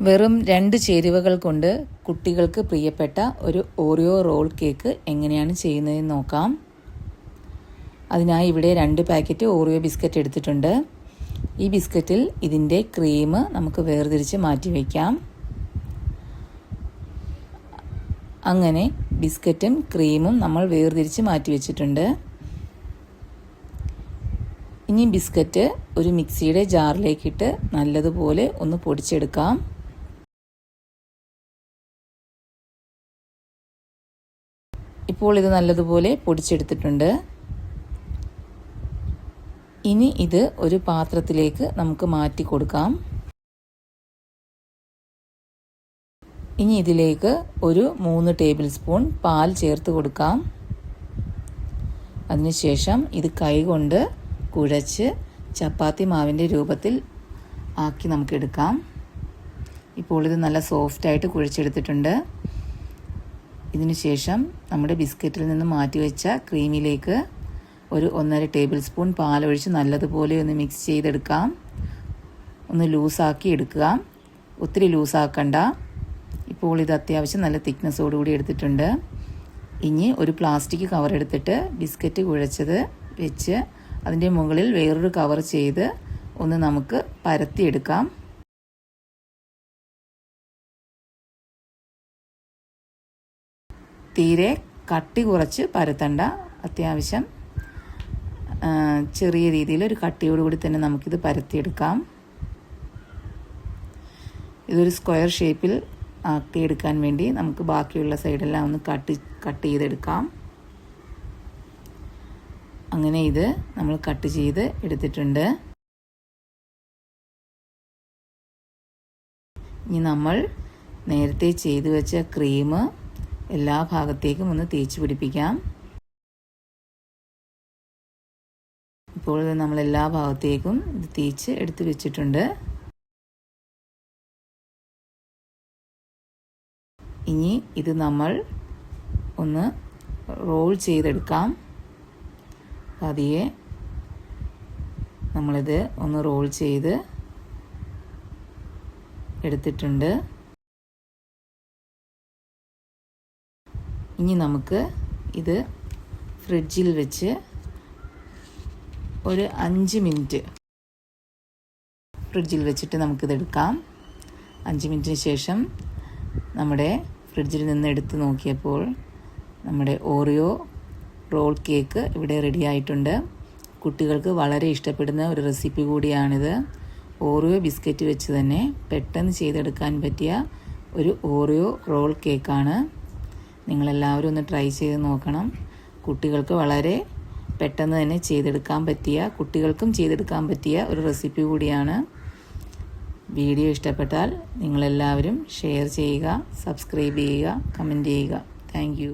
വെറും 2 ചേരുവകൾ കൊണ്ട് കുട്ടികൾക്ക് പ്രിയപ്പെട്ട ഒരു ഓറിയോ റോൾ കേക്ക് എങ്ങനെയാണ് ചെയ്യുന്നതെന്ന് നോക്കാം. അതിനായി ഇവിടെ 2 പാക്കറ്റ് ഓറിയോ ബിസ്ക്കറ്റ് എടുത്തിട്ടുണ്ട്. ഈ ബിസ്ക്കറ്റിൽ ഇതിൻ്റെ ക്രീം നമുക്ക് വേർതിരിച്ച് മാറ്റി വയ്ക്കാം. അങ്ങനെ ബിസ്ക്കറ്റും ക്രീമും നമ്മൾ വേർതിരിച്ച് മാറ്റി വെച്ചിട്ടുണ്ട്. ഇനി ബിസ്ക്കറ്റ് ഒരു മിക്സിയുടെ ജാറിലേക്കിട്ട് നല്ലതുപോലെ ഒന്ന് പൊടിച്ചെടുക്കാം. ഇപ്പോൾ ഇത് നല്ലതുപോലെ പൊടിച്ചെടുത്തിട്ടുണ്ട്. ഇനി ഇത് ഒരു പാത്രത്തിലേക്ക് നമുക്ക് മാറ്റി കൊടുക്കാം. ഇനി ഇതിലേക്ക് ഒരു 3 ടേബിൾ സ്പൂൺ പാൽ ചേർത്ത് കൊടുക്കാം. അതിനുശേഷം ഇത് കൈകൊണ്ട് കുഴച്ച് ചപ്പാത്തി മാവിൻ്റെ രൂപത്തിൽ ആക്കി നമുക്ക് എടുക്കാം. ഇപ്പോൾ ഇത് നല്ല സോഫ്റ്റായിട്ട് കുഴച്ചെടുത്തിട്ടുണ്ട്. ഇതിനു ശേഷം നമ്മുടെ ബിസ്ക്കറ്റിൽ നിന്ന് മാറ്റിവെച്ച ക്രീമിലേക്ക് ഒരു 1.5 ടേബിൾ സ്പൂൺ പാലൊഴിച്ച് നല്ലതുപോലെ ഒന്ന് മിക്സ് ചെയ്തെടുക്കാം. ഒന്ന് ലൂസാക്കി എടുക്കുക, ഒത്തിരി ലൂസാക്കണ്ട. ഇപ്പോൾ ഇത് അത്യാവശ്യം നല്ല തിക്നെസ്സോടുകൂടി എടുത്തിട്ടുണ്ട്. ഇനി ഒരു പ്ലാസ്റ്റിക് കവർ എടുത്തിട്ട് ബിസ്ക്കറ്റ് കുഴച്ചത് വെച്ച് അതിൻ്റെ മുകളിൽ വേറൊരു കവർ ചെയ്ത് ഒന്ന് നമുക്ക് പരത്തിയെടുക്കാം. തീരെ കട്ടി കുറച്ച് പരത്തണ്ട, അത്യാവശ്യം ചെറിയ രീതിയിൽ ഒരു കട്ടിയോടുകൂടി തന്നെ നമുക്കിത് പരത്തിയെടുക്കാം. ഇതൊരു സ്ക്വയർ ഷേപ്പിൽ ആക്കിയെടുക്കാൻ വേണ്ടി നമുക്ക് ബാക്കിയുള്ള സൈഡെല്ലാം ഒന്ന് കട്ട് ചെയ്തെടുക്കാം. അങ്ങനെ ഇത് നമ്മൾ കട്ട് ചെയ്ത് എടുത്തിട്ടുണ്ട്. ഇനി നമ്മൾ നേരത്തെ ചെയ്തു വെച്ച ക്രീം എല്ലാ ഭാഗത്തേക്കും ഒന്ന് തേച്ച് പിടിപ്പിക്കാം. ഇപ്പോൾ നമ്മൾ എല്ലാ ഭാഗത്തേക്കും ഇത് തേച്ച് എടുത്ത് വെച്ചിട്ടുണ്ട്. ഇനി ഇത് നമ്മൾ ഒന്ന് റോൾ ചെയ്തെടുക്കാം. പതിയെ നമ്മളിത് ഒന്ന് റോൾ ചെയ്ത് എടുത്തിട്ടുണ്ട്. ഇനി നമുക്ക് ഇത് ഫ്രിഡ്ജിൽ വെച്ച് ഒരു 5 മിനിറ്റ് ഫ്രിഡ്ജിൽ വെച്ചിട്ട് നമുക്കിതെടുക്കാം. 5 മിനിറ്റിന് ശേഷം നമ്മുടെ ഫ്രിഡ്ജിൽ നിന്ന് എടുത്ത് നോക്കിയപ്പോൾ നമ്മുടെ ഓറിയോ റോൾ കേക്ക് ഇവിടെ റെഡി ആയിട്ടുണ്ട്. കുട്ടികൾക്ക് വളരെ ഇഷ്ടപ്പെടുന്ന ഒരു റെസിപ്പി കൂടിയാണിത്. ഓറിയോ ബിസ്ക്കറ്റ് വെച്ച് തന്നെ പെട്ടെന്ന് ചെയ്തെടുക്കാൻ പറ്റിയ ഒരു ഓറിയോ റോൾ കേക്കാണ്. നിങ്ങളെല്ലാവരും ഒന്ന് ട്രൈ ചെയ്ത് നോക്കണം. കുട്ടികൾക്ക് വളരെ പെട്ടെന്ന് തന്നെ കുട്ടികൾക്കും ചെയ്തെടുക്കാൻ പറ്റിയ ഒരു റെസിപ്പി കൂടിയാണ്. വീഡിയോ ഇഷ്ടപ്പെട്ടാൽ നിങ്ങളെല്ലാവരും ഷെയർ ചെയ്യുക, സബ്സ്ക്രൈബ് ചെയ്യുക, കമൻറ്റ് ചെയ്യുക. Thank you.